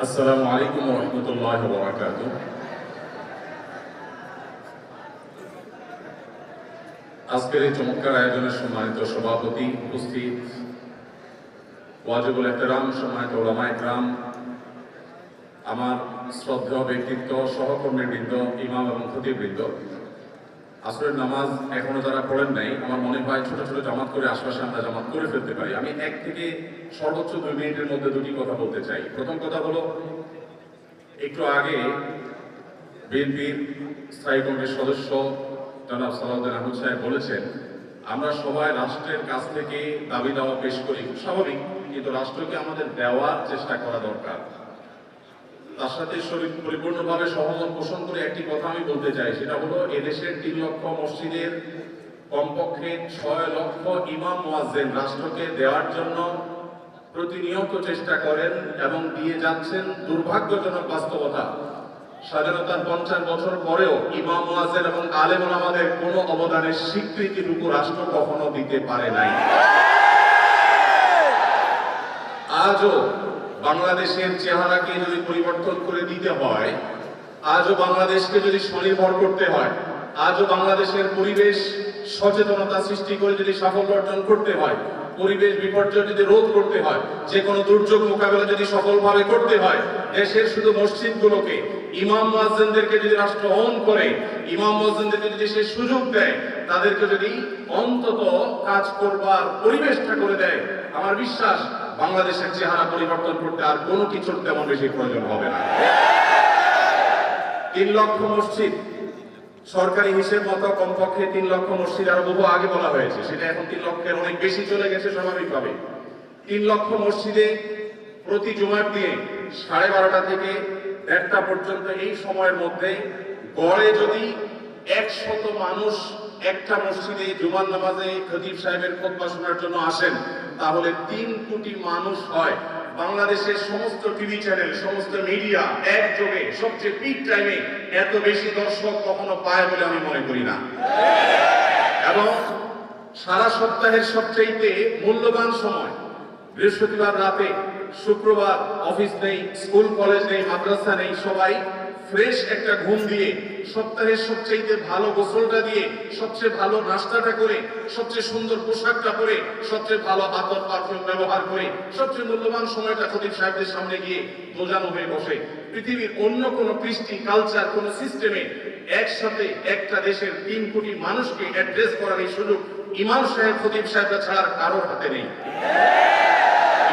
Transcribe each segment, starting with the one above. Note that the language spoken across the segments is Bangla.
আসসালামু আলাইকুম ওয়া রাহমাতুল্লাহি ওয়া বারাকাতুহু। আজকের এই চমৎকার আয়োজনের সম্মানিত সভাপতি, উপস্থিত ওয়াজিবুল ইহতিরাম সম্মানিত উলামায়ে কিরাম, আমার শ্রদ্ধেয় ব্যক্তিত্ব, সহকর্মীবৃন্দ, ইমাম এবং খতিববৃন্দ, আসরের নামাজ এখনো যারা পড়েন নাই, আমার মনে হয় ছোট ছোট জামাত করে আশপাশে আমরা জামাত করে ফেলতে পারি। আমি 1 থেকে সর্বোচ্চ 2 মিনিটের মধ্যে দুটি কথা বলতে চাই। প্রথম কথা হলো, একটু আগে বিএনপির স্থায়ী কমিটির সদস্য জনাব সালাউদ্দিন আহমদ সাহেব বলেছেন, আমরা সবাই রাষ্ট্রের কাছ থেকে দাবি দাওয়া পেশ করি, স্বাভাবিক, কিন্তু রাষ্ট্রকে আমাদের দেওয়ার চেষ্টা করা দরকার। তার সাথে পরিপূর্ণভাবে সহমত পোষণ করে একটি কথা আমি বলতে চাই, সেটা হলো এদেশের 3 লক্ষ মসজিদের কমপক্ষে 6 লক্ষ ইমাম মুয়াজ্জিন রাষ্ট্রকে দেওয়ার জন্য প্রতিনিয়ত চেষ্টা করেন এবং দিয়ে যাচ্ছেন। দুর্ভাগ্যজনক বাস্তবতা, স্বাধীনতার 50 বছর পরেও ইমাম মুয়াজ্জিন এবং আলেম ওলামাদের কোনো অবদানের স্বীকৃতিটুকু রাষ্ট্র কখনো দিতে পারে নাই। আজও বাংলাদেশের চেহারাকে যদি পরিবর্তন করে দিতে হয়, আজও বাংলাদেশকে যদি স্বনির্ভর করতে হয়, আজও বাংলাদেশের পরিবেশ সচেতনতা সৃষ্টি করে যদি সাফল্য অর্জন করতে হয়, পরিবেশ বিপর্যয় যদি রোধ করতে হয়, যে কোনো দুর্যোগ মোকাবেলা যদি সফলভাবে করতে হয়, দেশের শুধু মসজিদগুলোকে ইমাম মুয়াজ্জিনদেরকে যদি রাষ্ট্র অন করে, ইমাম মুয়াজ্জিনদেরকে যদি সে সুযোগ দেয়, তাদেরকে যদি অন্তত কাজ করবার পরিবেশটা করে দেয়, আমার বিশ্বাস বাংলাদেশের চেহারা পরিবর্তন করতে আর কোনো কিছুর তেমন বেশি প্রয়োজন হবে না। 3 লক্ষ মসজিদ, সরকারি হিসেব মতো কমপক্ষে 3 লক্ষ মসজিদ, আরো বহু আগে বলা হয়েছে, সেটা এখন 3 লক্ষের অনেক বেশি চলে গেছে স্বাভাবিকভাবে। 3 লক্ষ মসজিদে প্রতি জুমার দিয়ে 12:30 থেকে 1টা পর্যন্ত এই সময়ের মধ্যে গড়ে যদি 100 মানুষ একটা মসজিদে জুমার নামাজে খতিব সাহেবের খুতবা শোনার জন্য আসেন, তাহলে 3 কোটি মানুষ হয়। বাংলাদেশের সমস্ত টিভি চ্যানেল, সমস্ত মিডিয়া একযোগে সবচেয়ে পিক টাইমে এত বেশি দর্শক কখনো পায় বলে আমি মনে করি না। এবং সারা সপ্তাহের সবচেয়ে মূল্যবান সময় বৃহস্পতিবার রাতে, শুক্রবার অফিস নেই, স্কুল কলেজ নেই, মাদ্রাসা নেই, সবাই ফ্রেশ একটা ঘুম দিয়ে, সপ্তাহের সবচেয়ে ভালো গোসলটা দিয়ে, সবচেয়ে ভালো নাস্তাটা করে, সবচেয়ে সুন্দর পোশাকটা পরে, সবচেয়ে ভালো আতর পারফিউম ব্যবহার করে, সবচেয়ে মূল্যবান সময়টা খতিব সাহেবদের সামনে গিয়ে দোজানো হয়ে বসে। পৃথিবীর অন্য কোনো কৃষ্টি, কালচার, কোনো সিস্টেমে একসাথে একটা দেশের 3 কোটি মানুষকে অ্যাড্রেস করার এই সুযোগ ইমাম সাহেব, খতিব সাহেবরা ছাড়া কারোর হাতে নেই।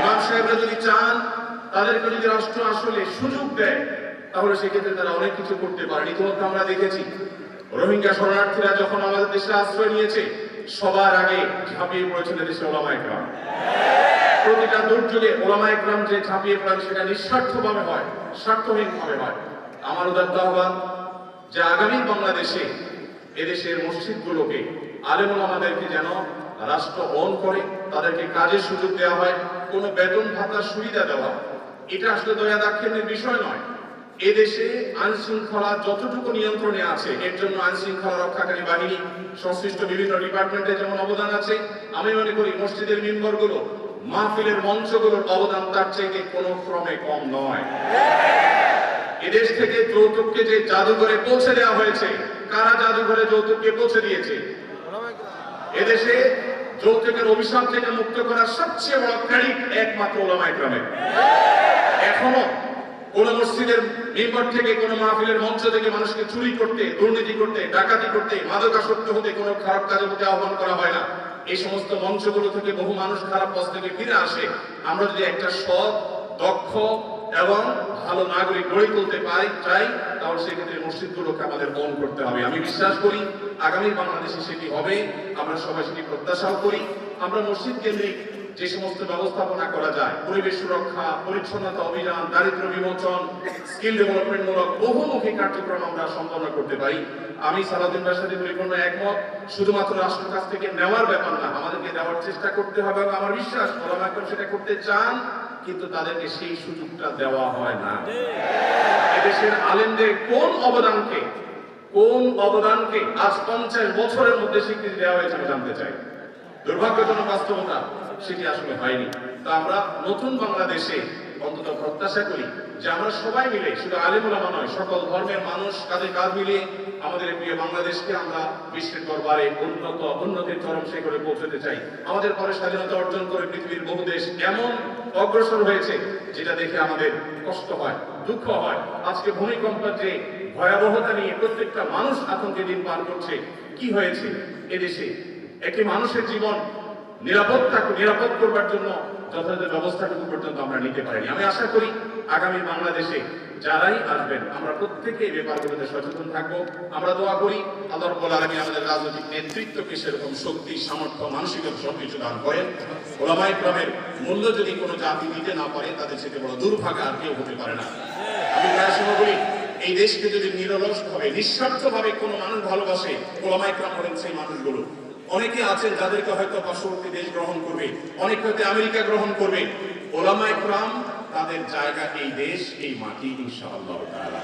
ইমাম সাহেবরা যদি চান, তাদেরকে যদি রাষ্ট্র আসলে সুযোগ দেয়, তাহলে সেক্ষেত্রে তারা অনেক কিছু করতে পারেন। ইতিমধ্যে আমরা দেখেছি, রোহিঙ্গা শরণার্থীরা যখন আমাদের দেশে আশ্রয় নিয়েছে, সবার আগে ঝাঁপিয়ে পড়েছিল দেশের ওলামায়ে কিরাম। প্রতিটা দুর্যোগে ওলামায়ে কিরাম যে ঝাঁপিয়ে পড়েন, সেটা নিঃস্বার্থভাবে হয়, স্বার্থহীনভাবে হয়। আমার উদাত্ত আহ্বান যে আগামী বাংলাদেশে এদেশের মসজিদগুলোকে, আলেম ওলামাদেরকে যেন রাষ্ট্র অন করে, তাদেরকে কাজের সুযোগ দেওয়া হয়, কোনো বেতন ভাতার সুবিধা দেওয়া, এটা আসলে দয়া দাক্ষিণ্যের বিষয় নয়। এদেশে আইন শৃঙ্খলা যতটুকু নিয়ন্ত্রণে আছে, এর জন্য আইন শৃঙ্খলা রক্ষাকারী বাহিনী, সংশ্লিষ্ট বিভিন্ন ডিপার্টমেন্টের যেমন অবদান আছে, আমি মনে করি মসজিদের মিম্বরগুলো, মাহফিলের মঞ্চগুলোর অবদান তার চাইতে কোনো ক্রমে কম নয়। এদেশ থেকে যৌতুককে যে জাদুঘরে পৌঁছে দেওয়া হয়েছে, কারা জাদুঘরে যৌতুককে পৌঁছে দিয়েছে? এদেশে যৌতুকের অভিশাপ থেকে মুক্ত করার সবচেয়ে বড় ক্রেডিট একমাত্র ওলামায়ে কিরামের। এখনো কোন মসজিদের মিম্বর থেকে, কোন মাহফিলের মঞ্চ থেকে মানুষকে চুরি করতে, দুর্নীতি করতে, ডাকাতি করতে, মাদকাসক্ত হতে, কোনো খারাপ কাজের প্রতি আহ্বান করা হয় না। এই সমস্ত মঞ্চগুলো থেকে বহু মানুষ খারাপ পথ থেকে ফিরে আসে। আমরা যদি একটা সৎ, দক্ষ এবং ভালো নাগরিক গড়ে তুলতে চাই, তাহলে সেক্ষেত্রে মসজিদগুলোকে আমাদের অন করতে হবে। আমি বিশ্বাস করি আগামী বাংলাদেশে সেটি হবে, আমরা সবাই সেটি প্রত্যাশাও করি। আমরা মসজিদ কেন্দ্রিক যে সমস্ত ব্যবস্থাপনা করা যায়, পরিবেশ সুরক্ষা, পরিচ্ছন্নতা অভিযান, দারিদ্র্য বিমোচন, স্কিল ডেভেলপমেন্ট মূলক বহুমুখী কার্যক্রম আমরা সম্পন্ন করতে পারি। আমি সালাউদ্দিন ভাইয়ের সাথে পরিপূর্ণ একমত। শুধুমাত্র রাষ্ট্রের কাছ থেকে নেওয়ার ব্যাপার না, আমাদেরকে দেওয়ার চেষ্টা করতে হবে। এবং আমার বিশ্বাস ওলামায়ে কিরাম সেটা করতে চান, কিন্তু তাদেরকে সেই সুযোগটা দেওয়া হয় না। এদেশের আলেমদের কোন অবদানকে আজ 50 বছরের মধ্যে স্বীকৃতি দেওয়া হয়েছে আমি জানতে চাই। দুর্ভাগ্যজনক বাস্তবতা, সেটি আসলে হয়নি। তা আমরা নতুন বাংলাদেশে অন্তত প্রত্যাশা করি যে আমরা সবাই মিলে, শুধু আলেম ওলামা নয়, সকল ধর্মের মানুষ কাঁধে কাঁধ মিলিয়ে আমাদের প্রিয় বাংলাদেশকে আমরা বিশ্বের দরবারে উন্নতির চরম শিখরে পৌঁছতে চাই। আমাদের পরে স্বাধীনতা অর্জন করে পৃথিবীর বহু দেশ এমন অগ্রসর হয়েছে যেটা দেখে আমাদের কষ্ট হয়, দুঃখ হয়। আজকে ভূমিকম্পের যে ভয়াবহতা নিয়ে প্রত্যেকটা মানুষ আতঙ্কে দিন পার করছে, কি হয়েছে এদেশে? একটি মানুষের জীবন নিরাপদ করবার জন্য যথাযথ ব্যবস্থাটুকু পর্যন্ত আমরা নিতে পারিনি। আমি আশা করি আগামী বাংলাদেশে যারাই আসবেন আমরা প্রত্যেকে এই ব্যাপারগুলোতে সচেতন থাকবো। আমরা দোয়া করি আল্লাহ রাব্বুল আলামিন আমাদের রাজনৈতিক নেতৃত্বকে সেরকম শক্তি, সামর্থ্য, মানসিকতা সবকিছু দান করেন। ওলামায়ে কেরামের মূল্য যদি কোনো জাতি দিতে না পারে, তাদের চেয়ে বড় দুর্ভাগা আর কেউ হতে পারে না। আমি প্রায় সময় বলি, এই দেশকে যদি নিরলসভাবে, নিঃস্বার্থভাবে কোনো মানুষ ভালোবাসে, ওলামায়ে কেরাম হলেন সেই মানুষগুলো। অনেকে আছেন যাদেরকে হয়তো পার্শ্ববর্তী দেশ গ্রহণ করবে, অনেকে হয়তো আমেরিকা গ্রহণ করবে। ওলামায়ে কেরাম তাদের জায়গা এই দেশ, এই মাটি, ইনশাআল্লাহ তাআলা।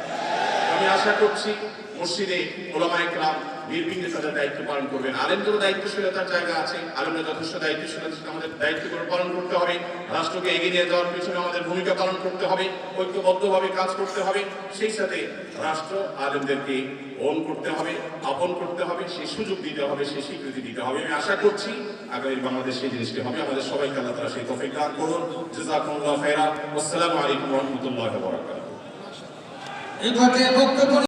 আমি আশা করছি মসজিদে ওলামায়ে কেরাম নির্বিঘ্নে তাদের দায়িত্ব পালন করবেন। আলেমদেরও দায়িত্বশীলতার জায়গা আছে, আলেমরা যথেষ্ট দায়িত্বশীলতা, আমাদের দায়িত্বগুলো পালন করতে হবে। রাষ্ট্রকে এগিয়ে নিয়ে যাওয়ার পিছনে আমাদের ভূমিকা পালন করতে হবে, ঐক্যবদ্ধভাবে কাজ করতে হবে। সেই সাথে রাষ্ট্র আলেমদেরকে ওন করতে হবে, আপন করতে হবে, সেই সুযোগ দিতে হবে, সেই স্বীকৃতি দিতে হবে। আমি আশা করছি আগামী বাংলাদেশ সেই জিনিসটি হবে। আমাদের সবাইকে আল্লাহ তাআলা সেই তৌফিক দান করুন। জাযাকুমুল্লাহু খাইরান। আসসালামু আলাইকুম ওয়া রাহমাতুল্লাহি ওয়া বারাকাতুহু।